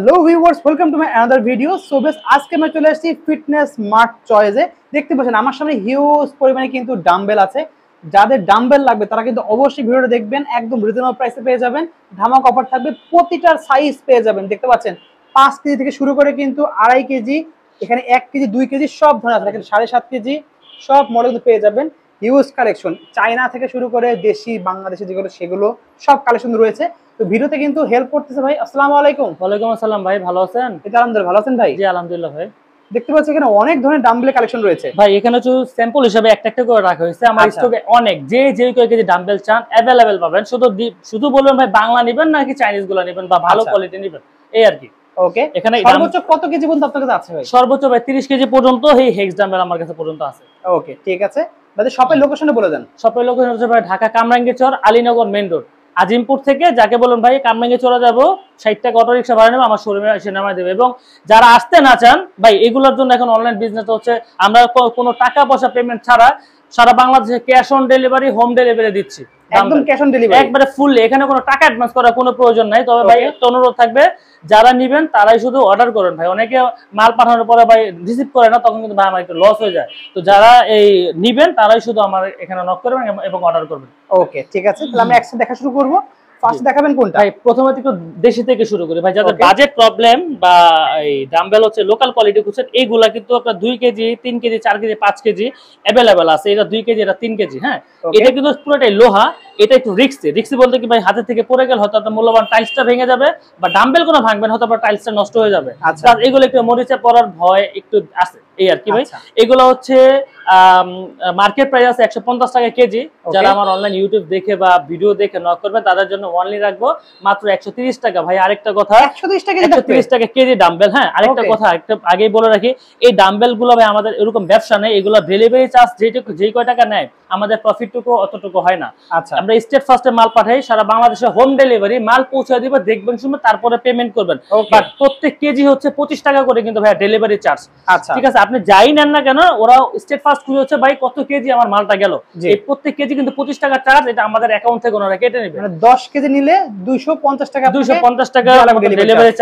Hello viewers welcome to my another video. So বেশ আজকে আমি চলে আসছি ফিটনেস স্মার্ট চয়েসে। দেখতে পাচ্ছেন আমার সামনে হিউজ পরিমাণে কিন্তু ডাম্বেল আছে। যাদের ডাম্বেল লাগবে তারা কিন্তু অবশ্যই ভিডিওটা দেখবেন, একদম রিজনেবল প্রাইসে পেয়ে যাবেন। ধামাক অফার থাকবে, প্রতিটার সাইজ পেয়ে যাবেন। দেখতে পাচ্ছেন 5 কেজি থেকে শুরু করে কিন্তু 2.5 কেজি, এখানে 1 কেজি 2 কেজি সব ধরনের আছে। দেখেন 7.5 কেজি সব মডেল পেয়ে যাবেন। হিউজ কালেকশন, চায়না থেকে শুরু করে দেশি বাংলাদেশি যেগুলো সেগুলো সব কালেকশন রয়েছে। তো ভিডিওতে কিন্তু হেল্প করতেছে ভাই। আসসালামু আলাইকুম। ওয়ালাইকুম আসসালাম ভাই, ভালো আছেন? এটা আলহামদুলিল্লাহ, ভালো আছেন ভাই? জি আলহামদুলিল্লাহ ভাই। দেখতে পাচ্ছি এখানে অনেক ধরনের ডাম্বেলের কালেকশন রয়েছে ভাই এখানে শুধু স্যাম্পল হিসেবে একটা একটা করে রাখা হয়েছে। আমার স্টকে অনেক যে কয়েকটি ডাম্বেল চান अवेलेबल পাবেন। শুধু বলবেন ভাই বাংলা নেবেন নাকি চাইনিজ গুলো নেবেন বা ভালো কোয়ালিটি নেবেন, এই আর কি। ওকে, এখানে সর্বোচ্চ কত কেজি পর্যন্ত আপনার কাছে আছে ভাই? সর্বোচ্চ ভাই 30 কেজি পর্যন্ত এই হেক্স ডাম্বেল আমার কাছে পর্যন্ত আছে। ওকে ঠিক আছে, বাদে শপের লোকেশনটা বলে দেন। শপের লোকেশন হচ্ছে ভাই ঢাকা কামরাঙ্গীরচর আলীনগর মেইন রোড। আজিমপুর থেকে যাকে বলুন ভাই কামরাঙ্গীরচরে যাব, 60 টাকা অটো রিকশা ভাড়া নেবে, আমার শোরুমে এসে নামায় দেবে। এবং যারা আসতে না চান ভাই, এগুলোর জন্য এখন অনলাইন বিজনেস হচ্ছে, আমরা কোনো টাকা পয়সা পেমেন্ট ছাড়া সারা বাংলাদেশে cash on delivery, home delivery দিচ্ছি। একদম ক্যাশ অন ডেলিভারি, একবারে ফুললি, এখানে কোনো টাকা অ্যাডভান্স করার কোনো প্রয়োজন নাই। তবে ভাই একটা অনুরোধ থাকবে, যারা নিবেন তারাই শুধু অর্ডার করেন ভাই। অনেকে মাল পাঠানোর পরে ভাই রিসিভ করে না, তখন কিন্তু ভাই আমার একটু লস হয়ে যায়। তো যারা এই নিবেন তারাই শুধু আমার এখানে নক করবেন এবং অর্ডার করবেন। ওকে ঠিক আছে, তাহলে আমি একসাথে দেখা শুরু করব। ফার্স্ট দেখাবেন কোনটা ভাই? প্রথমে একটু দেশি থেকে শুরু করি ভাই। যাদের বাজেট প্রবলেম বা এই ডাম্বেল হচ্ছে লোকাল কোয়ালিটি খুঁজছেন, এইগুলা কিন্তু আপনার 2 KG 3 KG 4 KG 5 KG available আছে। এটা 2 কেজি, এটা 3 কেজি। হ্যাঁ, এটা কিন্তু পুরোটাই লোহা। এটা একটু রিস্কি বলতে কি ভাই, হাতে থেকে পড়ে গেল হয়তো আপনার মূল্যবান টাইলসটা ভেঙে যাবে, বা ডাম্বেল কোনো ভাঙবেন হয়তো আপনার টাইলসটা নষ্ট হয়ে যাবে। আচ্ছা, এগুলো একটু মরিচে পড়ার ভয় একটু আছে, এই আর কি ভাই। এগুলো হচ্ছে মার্কেট প্রাইস আছে 150 টাকা কেজি। যারা আমার অনলাইন ইউটিউব দেখে বা ভিডিও দেখে নক করবে তাদের জন্য অনলি রাখবো মাত্র 130 টাকা। ভাই আরেকটা কথা, 130 টাকা কেজি ডাম্বেল। হ্যাঁ, আরেকটা কথা একটা আগেই বলে রাখি, এই ডাম্বেল গুলো ভাই আমাদের এরকম ব্যবসা নেই। এগুলো ডেলিভারি চার্জ যেই কয় টাকা নেয়, আমাদের প্রফিটটুকু অতটুকু হয় না। আমরা স্টেট ফার্স্টে মাল পাঠাই, সারা বাংলাদেশে হোম ডেলিভারি, মাল পৌঁছে দিবে, দেখবেন সময় তারপরে পেমেন্ট করবেন। বাট প্রত্যেক কেজি হচ্ছে 25 টাকা করে কিন্তু ভাই ডেলিভারি চার্জ। ঠিক আছে, আপনি যাই নেন না কেন, ওরা স্টেট ফার্স্ট খুঁজে হচ্ছে ভাই কত কেজি আমার মালটা গেল। এই প্রত্যেক কেজি কিন্তু 25 টাকা চার্জ, এটা আমাদের অ্যাকাউন্ট থেকে ওনারা কেটে নেবে। মানে 10 কেজি নিলে 250 টাকা, 250 টাকা ডেলিভারি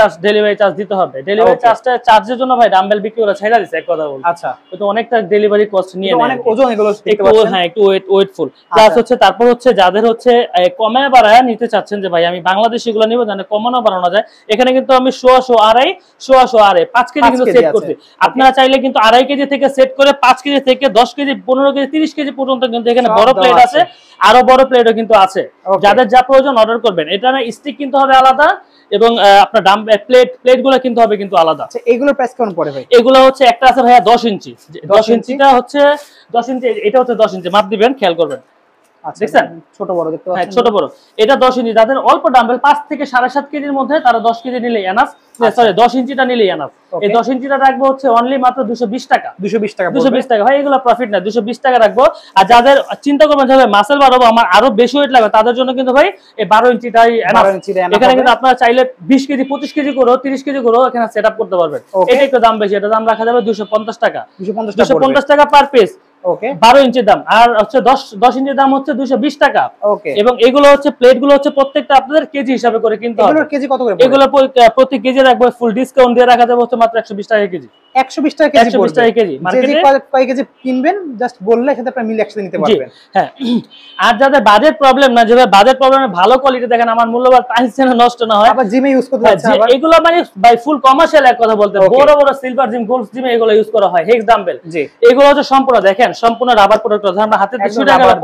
চার্জ দিতে হবে। ডেলিভারি চার্জের জন্য ভাই ডাম্বেল বিক্রি করে ছাইড়া দিছে, এক কথা বলতে। আচ্ছা, তো অনেকটা ডেলিভারি কস্ট নিয়ে নেয়, অনেক ওজন এগুলো দেখতে পাচ্ছেন। হ্যাঁ, একটু ওয়েটফুল। প্লাস হচ্ছে তারপর হচ্ছে যাদের হচ্ছে কমায় বাড়ায় নিতে চাচ্ছেন যে ভাই আমি বাংলাদেশি এগুলো নিব, জানে কমানো বাড়ানো যায়, এখানে কিন্তু আমি 1.5 5 কেজি কিন্তু সেট করছি। আপনারা চাইলে কিন্তু 2.5 কেজি থেকে সেট করে 5 কেজি থেকে 10 কেজি 15 কেজি 30 কেজি পর্যন্ত কিন্তু এখানে বড় প্লেট আছে, আরো বড় প্লেটও কিন্তু আছে। যাদের যা প্রয়োজন অর্ডার করবেন। এটা না স্টিক কিন্তু হবে আলাদা, এবং আপনার প্লেটগুলো কিন্তু হবে কিন্তু আলাদা। এগুলোর প্রাইস কেমন পড়ে ভাই? এগুলো হচ্ছে একটা আছে ভাইয়া 10 ইঞ্চি। 10 ইঞ্চিটা হচ্ছে 10 ইঞ্চি, এটা হচ্ছে 10 ইঞ্চি। মাপ দিবেন, খেয়াল করবেন। দেখছেন ছোট বড় দেখতে পাচ্ছেন? হ্যাঁ, ছোট বড়। এটা 10 ইঞ্চি। যাদের অল্প ডাম্বেল 5 থেকে 7.5 কেজির মধ্যে, তারা 10 কেজি নিলে এনাফ। সরি, 10 ইঞ্চিটা নিলে এনাফ। এই 10 ইঞ্চিটা রাখবো হচ্ছে অনলি মাত্র 220 টাকা। 220 টাকা ভাই, এগুলো প্রফিট না। 220 টাকা রাখবো। আর যাদের চিন্তা করবেন যে মাসেল বাড়াবো, আমার আরো বেশি ওয়েট লাগবে, তাদের জন্য কিন্তু ভাই এই 12 ইঞ্চিটাই এনাফ। এখানে কিন্তু আপনারা চাইলে 20 কেজি 25 কেজি করে 30 কেজি করে এখানে সেটআপ করতে পারবেন। এটা একটু দাম বেশি, এটা দাম রাখা যাবে 250 টাকা। 250 টাকা পার পিস। ওকে, 12 ইঞ্চির দাম। আর হচ্ছে 10 ইঞ্চির দাম হচ্ছে 220 টাকা। ওকে, এবং এগুলো হচ্ছে প্লেটগুলো হচ্ছে প্রত্যেকটা আপনাদের কেজি হিসাবে করে কিনতে হবে। এগুলোর কেজি কত করে? এগুলো প্রতি কেজি রাখবো ফুল ডিসকাউন্ট দিয়ে রাখা যাবে হচ্ছে মাত্র 120 টাকা কেজি। 120 টাকা কেজি, 120 টাকা কেজি। মার্কেটে কয় কেজি কিনবেন জাস্ট বললে সেটা আপনি মিলে একসাথে নিতে পারবেন। হ্যাঁ, আর যাদের বাজেট প্রবলেম না, যেভাবে বাজেট প্রবলেমে ভালো কোয়ালিটি দেখেন, আমার মূল্যবান টাইলস যেন নষ্ট না হয়, আবার জিমে ইউজ করতে যাচ্ছে আবার এগুলো মানে বাই ফুল কমার্শিয়াল এক কথা বলতে। বড় বড় সিলভার জিম, গোল্ড জিমে এগুলো ইউজ করা হয় হেক্স ডাম্বেল। এগুলো হচ্ছে সম্পূর্ণ দেখেন সম্পূর্ণ রাবার প্রোডাক্ট। আমরা হাতে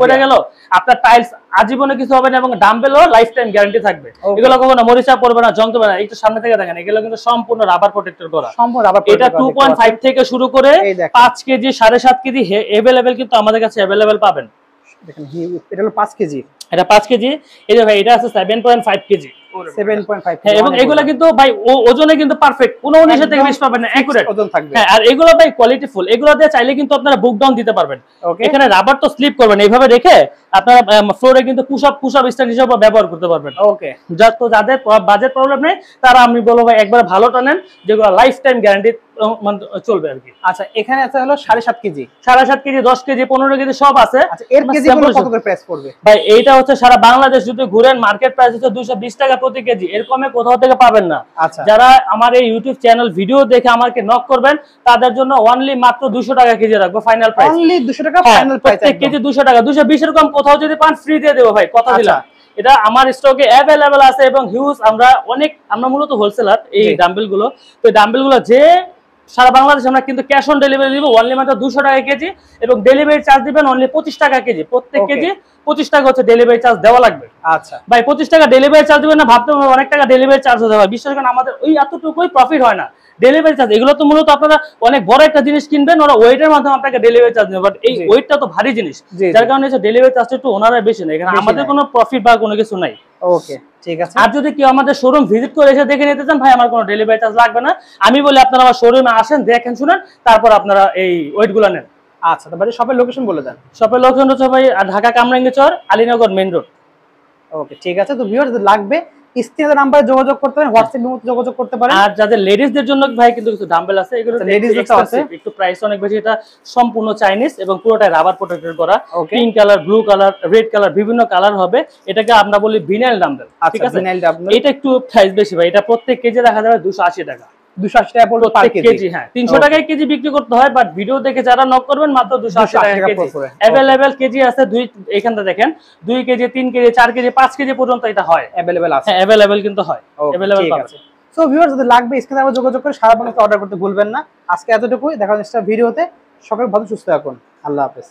পড়ে গেল, আপনার টাইলস আজীবনে কিছু হবে না, এবং ডাম্বেলও লাইফ টাইম গ্যারান্টি থাকবে। এগুলো কখনো মরিচা পড়বে না, জং হবে না। একটু সামনে থেকে দেখেন, এগুলো কিন্তু সম্পূর্ণ রাবার প্রোটেক্টর করা। এটা 2.5 থেকে শুরু করে 5 কেজি 7.5 কেজি अवेलेबल কিন্তু আমাদের কাছে अवेलेबल পাবেন। দেখেন এটা হলো 5 কেজি, এটা 5 কেজি। এই যে ভাই এটা আছে 7.5 কেজি। 7.5। হ্যাঁ, এবং এগুলা কিন্তু ভাই ওজনে কিন্তু পারফেক্ট, কোনো 19 থেকে 20 পাবেন না, একুরেট ওজন থাকবে। হ্যাঁ, আর এগুলো ভাই কোয়ালিটি ফুল। এগুলো দিয়ে চাইলে কিন্তু আপনারা বুক ডাউন দিতে পারবেন। এখানে রাবার তো স্লিপ করবেন, এইভাবে রেখে আপনারা ফ্লোরে কিন্তু পুশ আপ স্ট্যান্ড হিসেবে ব্যবহার করতে পারবেন। ওকে, তো যাদের বাজেট প্রবলেম নেই, তারা আমি বলবো ভাই একবার ভালোটা নেন, যেগুলো লাইফ টাইম গ্যারান্টি চলবে আর কি। আচ্ছা, এখানে আছে হলো 7.5 কেজি, 7.5 কেজি 10 কেজি 15 কেজি সব আছে। আচ্ছা, এর কেজি কত করে প্রাইস পড়বে ভাই? এইটা হচ্ছে সারা বাংলাদেশ যদি ঘুরেন মার্কেট প্রাইস হচ্ছে 220 টাকা প্রতি কেজি, এর কমে কোথাও থেকে পাবেন না। যারা আমার এই ইউটিউব চ্যানেল ভিডিও দেখে আমাকে নক করবেন তাদের জন্য অনলি মাত্র 200 টাকা কেজি রাখবো ফাইনাল প্রাইস। অনলি 200 টাকা ফাইনাল প্রাইস, প্রত্যেক কেজি 200 টাকা। 220 এর কম কোথাও যদি পান ফ্রি দিয়ে দেব ভাই, কথা দিলাম। এটা আমার স্টকে অ্যাভেলেবল আছে এবং হিউজ। আমরা মূলত হোলসেলার এই ডাম্বেল গুলো। তো ডাম্বেল গুলো যে সারা বাংলাদেশে আমরা কিন্তু ক্যাশ অন ডেলিভারি দিব, অনলি মাত্র 200 টাকা কেজি এবং ডেলিভারি চার্জ দিবেন অনলি 25 টাকা কেজি। প্রত্যেক কেজি 25 টাকা হচ্ছে ডেলিভারি চার্জ দেওয়া লাগবে। আচ্ছা ভাই 25 টাকা ডেলিভারি চার্জ দিবেন না ভাবতে হবে অনেক টাকা ডেলিভারি চার্জ হতে হয়। বিশ্বাস করেন আমাদের ওই এতটুকুই প্রফিট হয় না ডেলিভারি চার্জ। এগুলো তো মূলত আপনারা অনেক বড় একটা জিনিস কিনবেন, ওরা ওয়েটের মাধ্যমে আপনাকে ডেলিভারি চার্জ নেবে, বাট এই ওয়েটটা তো ভারী জিনিস, যার কারণে ডেলিভারি চার্জটা একটু ওনারা বেশি নেয়। এখানে আমাদের কোনো প্রফিট বা কোনো কিছু নাই। ওকে ঠিক আছে। আর যদি কেউ আমাদের শোরুম ভিজিট করে এসে দেখে নিতে চান, ভাই আমার কোনো ডেলিভারি চার্জ লাগবে না। আমি বলি আপনারা আমার শোরুমে আসেন, দেখেন, শুনেন, তারপর আপনারা এই ওয়েটগুলো নেন। আচ্ছা তারপরে শপের লোকেশন বলে দেন। শপের লোকেশন হচ্ছে ভাই ঢাকা কামরাঙ্গীরচর আলীনগর মেইন রোড। ওকে ঠিক আছে। তো ভিউয়ার্স লাগবে স্ক্রিনে নাম্বারে যোগাযোগ করতে পারেন, হোয়াটসঅ্যাপ এর মধ্যে যোগাযোগ করতে পারেন। আর যাদের লেডিসদের জন্য ভাই কিন্তু কিছু ডাম্বেল আছে, এগুলো লেডিসদের আছে, একটু প্রাইস অনেক বেশি। এটা সম্পূর্ণ চাইনিজ এবং পুরোটাই রাবার প্রোটেক্টেড করা, pink colour, blue colour, red colour, বিভিন্ন কালার হবে। এটাকে আমরা বলি ভিনাইল ডাম্বেল, ঠিক আছে? এটা একটু প্রাইস বেশি ভাই, এটা প্রত্যেক কেজি রাখা যাবে 280 টাকা। 280 টাকা পড়বে পার কেজি। হ্যাঁ 300 টাকায় কেজি বিক্রি করতে হয়, বাট ভিডিও দেখে যারা নক করবেন মাত্র 280 টাকা কেজি। अवेलेबल কেজি আছে দুই, এখানটা দেখেন 2 কেজি, 3 কেজি, 4 কেজি, 5 কেজি পর্যন্ত এটা হয়, अवेलेबल আছে। হ্যাঁ अवेलेबल কিন্তু হয়, अवेलेबल পাবেন। সো ভিউয়ার্স যদি লাগবে স্ক্রিনে নাম্বারে যোগাযোগ করে সারা বাংলাদেশে অর্ডার করতে ভুলবেন না। আজকে এতটুকুই, দেখা হচ্ছে নেক্সট ভিডিওতে। সকলে ভালো সুস্থ থাকুন, আল্লাহ হাফেজ।